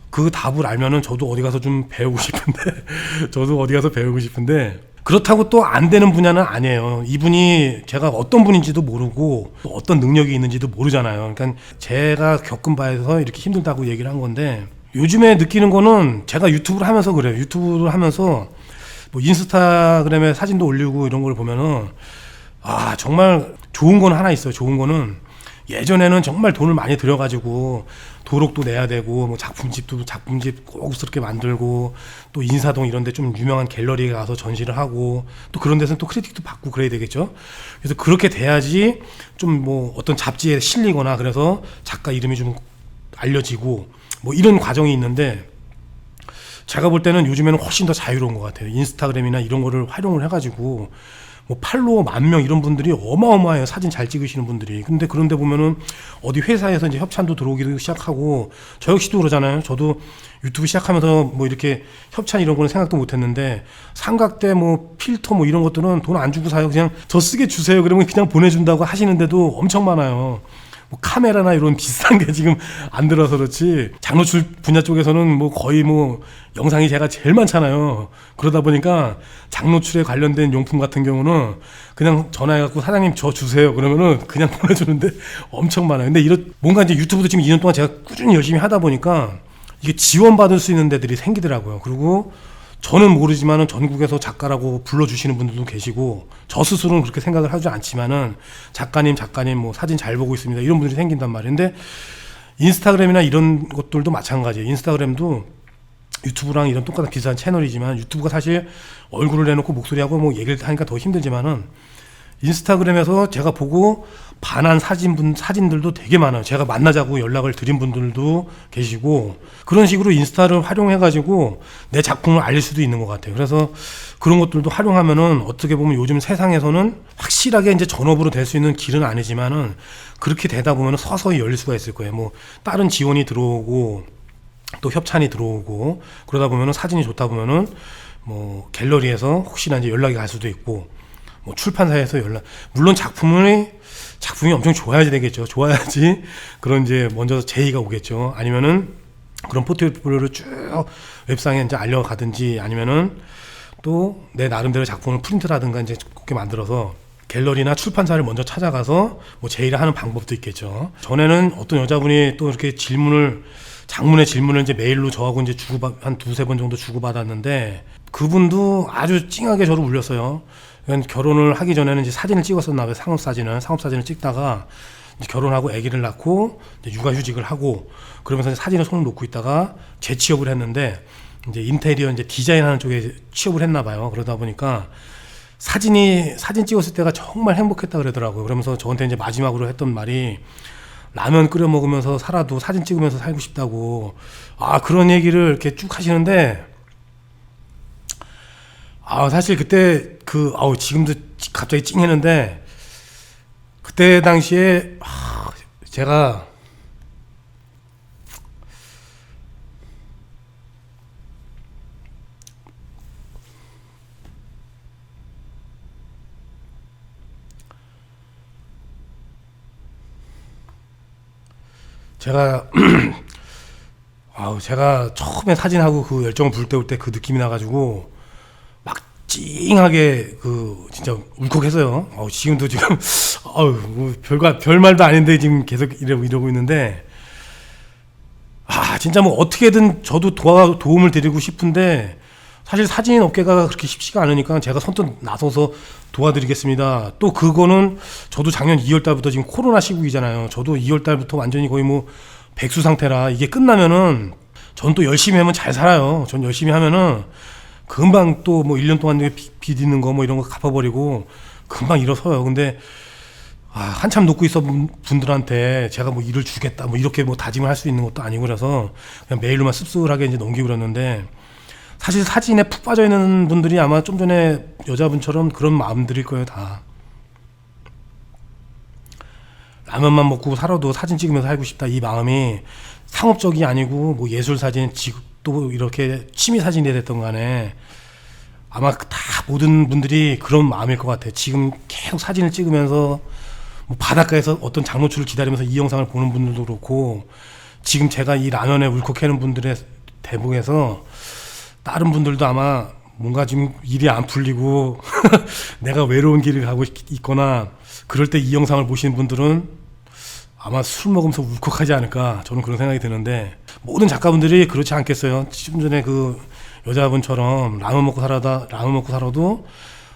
그 답을 알면은 저도 어디 가서 좀 배우고 싶은데 그렇다고 또 안 되는 분야는 아니에요. 이분이 제가 어떤 분인지도 모르고 또 어떤 능력이 있는지도 모르잖아요. 그러니까 제가 겪은 바에서 이렇게 힘들다고 얘기를 한 건데, 요즘에 느끼는 거는 제가 유튜브를 하면서 그래요. 유튜브를 하면서 뭐 인스타그램에 사진도 올리고 이런 걸 보면은 정말 좋은 건 하나 있어요. 좋은 거는 예전에는 정말 돈을 많이 들여가지고 도록도 내야 되고, 뭐 작품집 고급스럽게 만들고, 또 인사동 이런 데 좀 유명한 갤러리에 가서 전시를 하고, 또 그런 데서는 또 크리틱도 받고 그래야 되겠죠. 그래서 그렇게 돼야지 좀 뭐 어떤 잡지에 실리거나, 그래서 작가 이름이 좀 알려지고, 뭐 이런 과정이 있는데, 제가 볼 때는 요즘에는 훨씬 더 자유로운 것 같아요. 인스타그램이나 이런 거를 활용을 해가지고 뭐 팔로워 10,000명 이런 분들이 어마어마해요. 사진 잘 찍으시는 분들이. 근데 그런데 보면은 어디 회사에서 이제 협찬도 들어오기도 시작하고, 저 역시도 그러잖아요. 저도 유튜브 시작하면서 뭐 이렇게 협찬 이런 거는 생각도 못 했는데, 삼각대 뭐 필터 뭐 이런 것들은 돈 안 주고 사요. 그냥 저 쓰게 주세요. 그러면 그냥 보내준다고 하시는데도 엄청 많아요. 뭐 카메라나 이런 비싼 게 지금 안 들어서 그렇지, 장노출 분야 쪽에서는 뭐 거의 뭐 영상이 제가 제일 많잖아요. 그러다 보니까 장노출에 관련된 용품 같은 경우는 그냥 전화해갖고 사장님 저 주세요 그러면은 그냥 보내주는데 엄청 많아요. 근데 뭔가 이제 유튜브도 지금 2년 동안 제가 꾸준히 열심히 하다 보니까 이게 지원받을 수 있는 데들이 생기더라고요. 그리고 저는 모르지만은 전국에서 작가라고 불러주시는 분들도 계시고, 저 스스로는 그렇게 생각을 하지 않지만은 작가님 뭐 사진 잘 보고 있습니다 이런 분들이 생긴단 말이에요. 근데 인스타그램이나 이런 것들도 마찬가지예요. 인스타그램도 유튜브랑 이런 똑같은 비슷한 채널이지만, 유튜브가 사실 얼굴을 내놓고 목소리하고 뭐 얘기를 하니까 더 힘들지만은, 인스타그램에서 제가 보고 반한 사진들도 되게 많아요. 제가 만나자고 연락을 드린 분들도 계시고, 그런 식으로 인스타를 활용해가지고 내 작품을 알릴 수도 있는 것 같아요. 그래서 그런 것들도 활용하면은 어떻게 보면 요즘 세상에서는 확실하게 이제 전업으로 될 수 있는 길은 아니지만은, 그렇게 되다 보면은 서서히 열릴 수가 있을 거예요. 뭐 다른 지원이 들어오고 또 협찬이 들어오고, 그러다 보면은 사진이 좋다 보면은 뭐 갤러리에서 혹시나 이제 연락이 갈 수도 있고, 뭐 출판사에서 물론 작품이 엄청 좋아야지 되겠죠. 좋아야지 그런 이제 먼저 제의가 오겠죠. 아니면은 그런 포트폴리오를 쭉 웹상에 이제 알려가든지, 아니면은 또 내 나름대로 작품을 프린트라든가 이제 그렇게 만들어서 갤러리나 출판사를 먼저 찾아가서 뭐 제의를 하는 방법도 있겠죠. 전에는 어떤 여자분이 또 이렇게 장문의 질문을 이제 메일로 저하고 이제 한 2-3번 정도 주고받았는데, 그분도 아주 찡하게 저를 울렸어요. 결혼을 하기 전에는 이제 사진을 찍었었나 봐요. 상업 사진을 찍다가 이제 결혼하고 아기를 낳고 이제 육아휴직을 하고, 그러면서 사진에 손을 놓고 있다가 재취업을 했는데, 이제 인테리어 이제 디자인하는 쪽에 취업을 했나 봐요. 그러다 보니까 사진 찍었을 때가 정말 행복했다 그러더라고요. 그러면서 저한테 이제 마지막으로 했던 말이, 라면 끓여 먹으면서 살아도 사진 찍으면서 살고 싶다고. 그런 얘기를 이렇게 쭉 하시는데, 사실 그때 지금도 갑자기 찡했는데, 그때 당시에 제가 제가 처음에 사진하고 그 열정을 불 때 그 느낌이 나가지고 막 찡하게 진짜 울컥했어요. 지금도 지금 뭐 별 말도 아닌데 지금 계속 이러고 있는데, 진짜 뭐 어떻게든 저도 도움을 드리고 싶은데, 사실 사진 업계가 그렇게 쉽지가 않으니까 제가 선뜻 나서서 도와드리겠습니다. 또 그거는 저도 작년 2월 달부터 지금 코로나 시국이잖아요. 저도 2월 달부터 완전히 거의 뭐 백수 상태라, 이게 끝나면은 전 또 열심히 하면 잘 살아요. 전 열심히 하면은 금방 또 뭐 1년 동안 빚 있는 거 뭐 이런 거 갚아버리고 금방 일어서요. 근데 한참 놓고 있어 분들한테 제가 뭐 일을 주겠다 뭐 이렇게 뭐 다짐을 할 수 있는 것도 아니고, 그래서 그냥 메일로만 씁쓸하게 이제 넘기고 그랬는데, 사실 사진에 푹 빠져 있는 분들이 아마 좀 전에 여자분처럼 그런 마음들일 거예요. 다 라면만 먹고 살아도 사진 찍으면서 살고 싶다, 이 마음이 상업적이 아니고 뭐 예술 사진, 또 이렇게 취미 사진이 됐던 간에 아마 다 모든 분들이 그런 마음일 것 같아요. 지금 계속 사진을 찍으면서 뭐 바닷가에서 어떤 장노출을 기다리면서 이 영상을 보는 분들도 그렇고, 지금 제가 이 라면에 울컥하는 분들의 대목에서 다른 분들도 아마 뭔가 지금 일이 안 풀리고 내가 외로운 길을 가고 있거나 그럴 때 이 영상을 보시는 분들은 아마 술 먹으면서 울컥하지 않을까, 저는 그런 생각이 드는데, 모든 작가분들이 그렇지 않겠어요? 좀 전에 그 여자분처럼 라면 먹고 살아도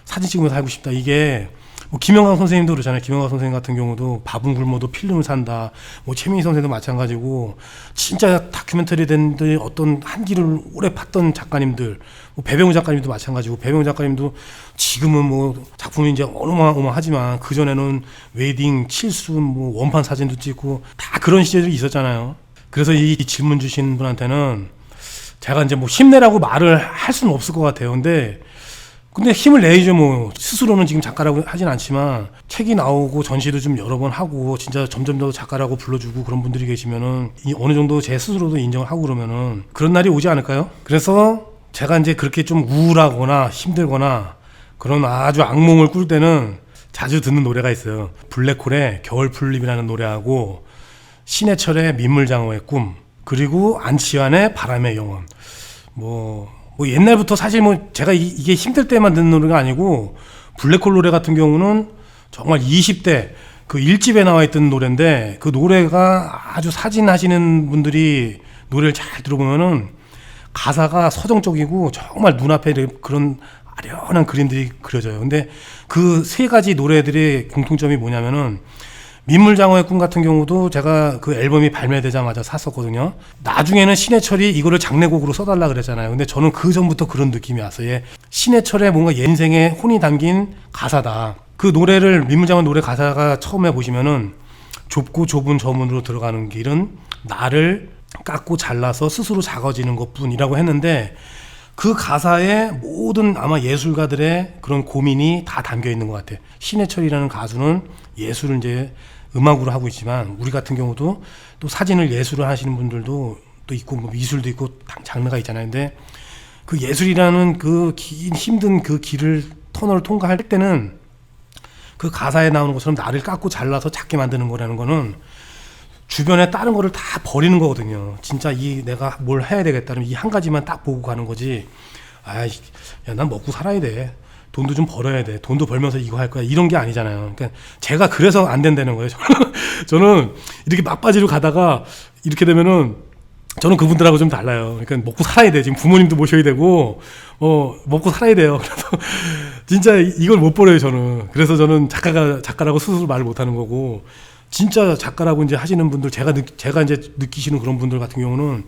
사진 찍으면서 살고 싶다. 이게 뭐 김영광 선생님도 그러잖아요. 김영광 선생님 같은 경우도 밥은 굶어도 필름을 산다. 뭐 최민희 선생도 마찬가지고, 진짜 다큐멘터리 된 어떤 한 길을 오래 팠던 작가님들, 뭐 배병우 작가님도 마찬가지고, 배병우 작가님도 지금은 뭐 작품이 이제 어마어마하지만 그 전에는 웨딩, 칠순, 뭐 원판 사진도 찍고 다 그런 시절이 있었잖아요. 그래서 이 질문 주신 분한테는 제가 이제 뭐 힘내라고 말을 할 수는 없을 것 같아요. 근데 힘을 내야죠. 뭐 스스로는 지금 작가라고 하진 않지만 책이 나오고 전시도 좀 여러 번 하고 진짜 점점 더 작가라고 불러주고 그런 분들이 계시면은 어느 정도 제 스스로도 인정을 하고 그러면은 그런 날이 오지 않을까요? 그래서 제가 이제 그렇게 좀 우울하거나 힘들거나 그런 아주 악몽을 꿀 때는 자주 듣는 노래가 있어요. 블랙홀의 겨울풀잎이라는 노래하고, 신해철의 민물장어의 꿈, 그리고 안치환의 바람의 영혼. 뭐 옛날부터 사실 뭐 제가 이게 힘들 때만 듣는 노래가 아니고, 블랙홀 노래 같은 경우는 정말 20대 그 1집에 나와 있던 노래인데, 그 노래가 아주 사진 하시는 분들이 노래를 잘 들어보면은 가사가 서정적이고 정말 눈앞에 그런 아련한 그림들이 그려져요. 근데 그 세 가지 노래들의 공통점이 뭐냐면은, 민물장어의 꿈 같은 경우도 제가 그 앨범이 발매되자마자 샀었거든요. 나중에는 신해철이 이거를 장례곡으로 써달라 그랬잖아요. 근데 저는 그 전부터 그런 느낌이 왔어요. 신해철의 뭔가 인생의 혼이 담긴 가사다. 그 노래를, 민물장어 노래 가사가 처음에 보시면은, 좁고 좁은 저 문으로 들어가는 길은 나를 깎고 잘라서 스스로 작아지는 것뿐이라고 했는데, 그 가사에 모든 아마 예술가들의 그런 고민이 다 담겨 있는 것 같아요. 신해철이라는 가수는 예술을 이제 음악으로 하고 있지만, 우리 같은 경우도 또 사진을 예술을 하시는 분들도 또 있고, 뭐 미술도 있고 장르가 있잖아요. 근데 그 예술이라는 그 긴 힘든 그 길을, 터널을 통과할 때는 그 가사에 나오는 것처럼 나를 깎고 잘라서 작게 만드는 거라는 거는 주변에 다른 거를 다 버리는 거거든요. 진짜 내가 뭘 해야 되겠다면 이 한 가지만 딱 보고 가는 거지. 난 먹고 살아야 돼. 돈도 좀 벌어야 돼. 돈도 벌면서 이거 할 거야. 이런 게 아니잖아요. 그러니까 제가 그래서 안 된다는 거예요. 저는 이렇게 막바지로 가다가 이렇게 되면은 저는 그분들하고 좀 달라요. 그러니까 먹고 살아야 돼. 지금 부모님도 모셔야 되고, 먹고 살아야 돼요. 그래서 진짜 이걸 못 버려요, 저는. 그래서 저는 작가라고 스스로 말을 못 하는 거고, 진짜 작가라고 이제 하시는 분들, 제가 이제 느끼시는 그런 분들 같은 경우는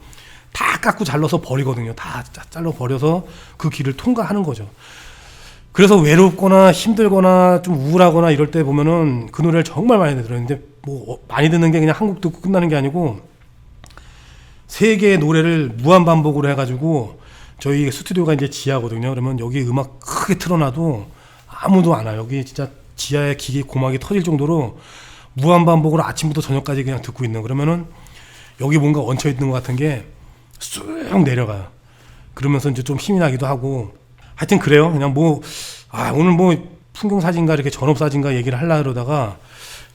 다 깎고 잘라서 버리거든요. 다 잘라 버려서 그 길을 통과하는 거죠. 그래서 외롭거나 힘들거나 좀 우울하거나 이럴 때 보면은 그 노래를 정말 많이 들어요. 근데 뭐 많이 듣는 게 그냥 한 곡 듣고 끝나는 게 아니고, 세 개의 노래를 무한 반복으로 해가지고, 저희 스튜디오가 이제 지하거든요. 그러면 여기 음악 크게 틀어놔도 아무도 안 와요. 여기 진짜 지하에 기계 고막이 터질 정도로 무한 반복으로 아침부터 저녁까지 그냥 듣고 있는. 그러면은 여기 뭔가 얹혀 있는 것 같은 게 쑥 내려가요. 그러면서 이제 좀 힘이 나기도 하고, 하여튼 그래요. 그냥 오늘 뭐 풍경 사진가 이렇게 전업 사진가 얘기를 하려고 그러다가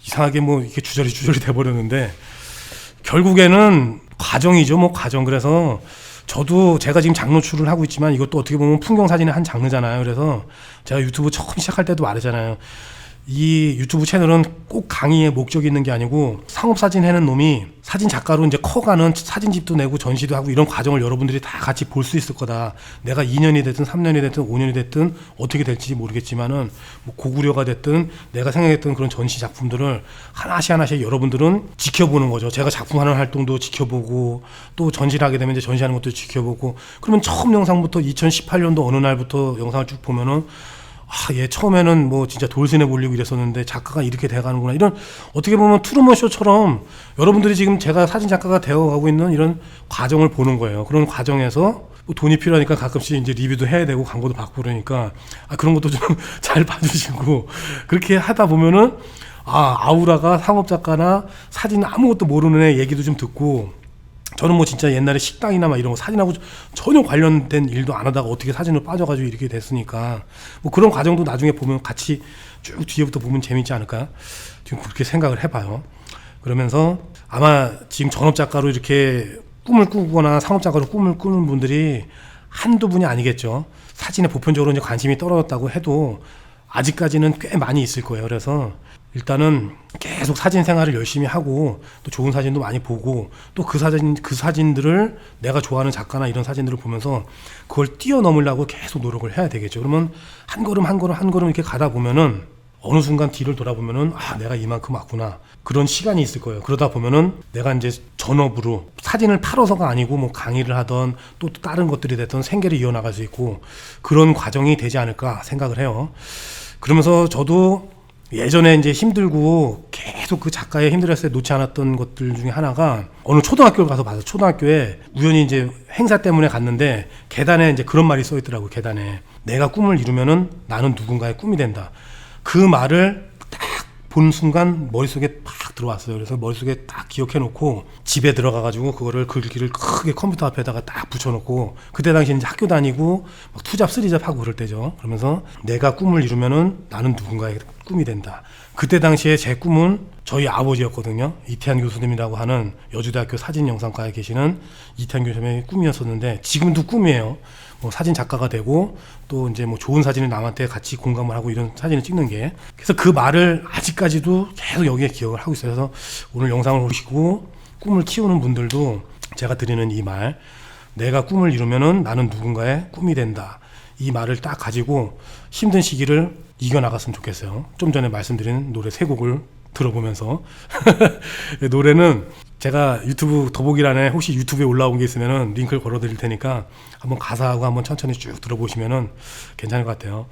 이상하게 뭐 이렇게 주저리 돼버렸는데, 결국에는 과정이죠, 뭐 과정. 그래서 저도 제가 지금 장노출을 하고 있지만 이것도 어떻게 보면 풍경 사진의 한 장르잖아요. 그래서 제가 유튜브 처음 시작할 때도 말했잖아요. 이 유튜브 채널은 꼭 강의에 목적이 있는 게 아니고 상업사진 해는 놈이 사진 작가로 이제 커가는 사진집도 내고 전시도 하고 이런 과정을 여러분들이 다 같이 볼 수 있을 거다. 내가 2년이 됐든 3년이 됐든 5년이 됐든 어떻게 될지 모르겠지만은 뭐 고구려가 됐든 내가 생각했던 그런 전시 작품들을 하나씩 하나씩 여러분들은 지켜보는 거죠. 제가 작품하는 활동도 지켜보고 또 전시를 하게 되면 이제 전시하는 것도 지켜보고 그러면 처음 영상부터 2018년도 어느 날부터 영상을 쭉 보면은 얘 처음에는 뭐 진짜 돌쇠네 몰리고 이랬었는데 작가가 이렇게 돼가는구나. 이런 어떻게 보면 트루먼 쇼처럼 여러분들이 지금 제가 사진 작가가 되어가고 있는 이런 과정을 보는 거예요. 그런 과정에서 뭐 돈이 필요하니까 가끔씩 이제 리뷰도 해야 되고 광고도 받고 그러니까 그런 것도 좀 잘 봐주시고 그렇게 하다 보면은 아우라가 상업 작가나 사진 아무것도 모르는 애 얘기도 좀 듣고 저는 뭐 진짜 옛날에 식당이나 막 이런 거 사진하고 전혀 관련된 일도 안 하다가 어떻게 사진으로 빠져가지고 이렇게 됐으니까 뭐 그런 과정도 나중에 보면 같이 쭉 뒤에부터 보면 재밌지 않을까 지금 그렇게 생각을 해봐요. 그러면서 아마 지금 전업작가로 이렇게 꿈을 꾸거나 상업작가로 꿈을 꾸는 분들이 한두 분이 아니겠죠. 사진에 보편적으로 이제 관심이 떨어졌다고 해도 아직까지는 꽤 많이 있을 거예요. 그래서 일단은 계속 사진 생활을 열심히 하고 또 좋은 사진도 많이 보고 또 그 사진들을 내가 좋아하는 작가나 이런 사진들을 보면서 그걸 뛰어넘으려고 계속 노력을 해야 되겠죠. 그러면 한 걸음 한 걸음 한 걸음 이렇게 가다 보면은 어느 순간 뒤를 돌아보면은 내가 이만큼 왔구나 그런 시간이 있을 거예요. 그러다 보면은 내가 이제 전업으로 사진을 팔아서가 아니고 뭐 강의를 하던 또 다른 것들이 됐던 생계를 이어나갈 수 있고 그런 과정이 되지 않을까 생각을 해요. 그러면서 저도 예전에 이제 힘들고 계속 그 작가의 힘들었을 때 놓지 않았던 것들 중에 하나가 어느 초등학교를 가서 봐서 초등학교에 우연히 이제 행사 때문에 갔는데 계단에 이제 그런 말이 써 있더라고요. 계단에 내가 꿈을 이루면은 나는 누군가의 꿈이 된다. 그 말을 딱 본 순간 머릿속에 팍 들어왔어요. 그래서 머릿속에 딱 기억해 놓고 집에 들어가 가지고 그거를 글귀를 크게 컴퓨터 앞에다가 딱 붙여 놓고 그때 당시 이제 학교 다니고 막 투잡 쓰리잡 하고 그럴 때죠. 그러면서 내가 꿈을 이루면은 나는 누군가의 꿈이 된다. 그때 당시에 제 꿈은 저희 아버지였거든요. 이태한 교수님이라고 하는 여주대학교 사진영상과에 계시는 이태한 교수님의 꿈이었었는데 지금도 꿈이에요. 뭐 사진 작가가 되고 또 이제 뭐 좋은 사진을 남한테 같이 공감을 하고 이런 사진을 찍는 게 그래서 그 말을 아직까지도 계속 여기에 기억을 하고 있어요. 그래서 오늘 영상을 보시고 꿈을 키우는 분들도 제가 드리는 이 말 내가 꿈을 이루면은 나는 누군가의 꿈이 된다. 이 말을 딱 가지고 힘든 시기를 이겨나갔으면 좋겠어요. 좀 전에 말씀드린 노래 세 곡을 들어보면서 노래는 제가 유튜브 더보기란에 혹시 유튜브에 올라온 게 있으면은 링크를 걸어 드릴 테니까 한번 가사하고 한번 천천히 쭉 들어보시면은 괜찮을 것 같아요.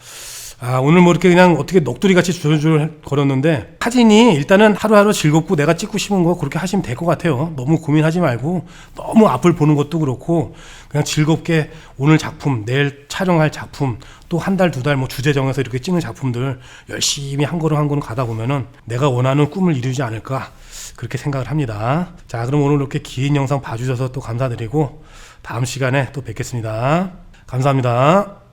오늘 뭐 이렇게 그냥 어떻게 넋두리 같이 줄줄 거렸는데 사진이 일단은 하루하루 즐겁고 내가 찍고 싶은 거 그렇게 하시면 될 것 같아요. 너무 고민하지 말고 너무 앞을 보는 것도 그렇고 그냥 즐겁게 오늘 작품 내일 촬영할 작품 또 한 달 두 달 뭐 주제 정해서 이렇게 찍는 작품들 열심히 한 걸음 한 걸음 가다 보면은 내가 원하는 꿈을 이루지 않을까 그렇게 생각을 합니다. 자, 그럼 오늘 이렇게 긴 영상 봐주셔서 또 감사드리고 다음 시간에 또 뵙겠습니다. 감사합니다.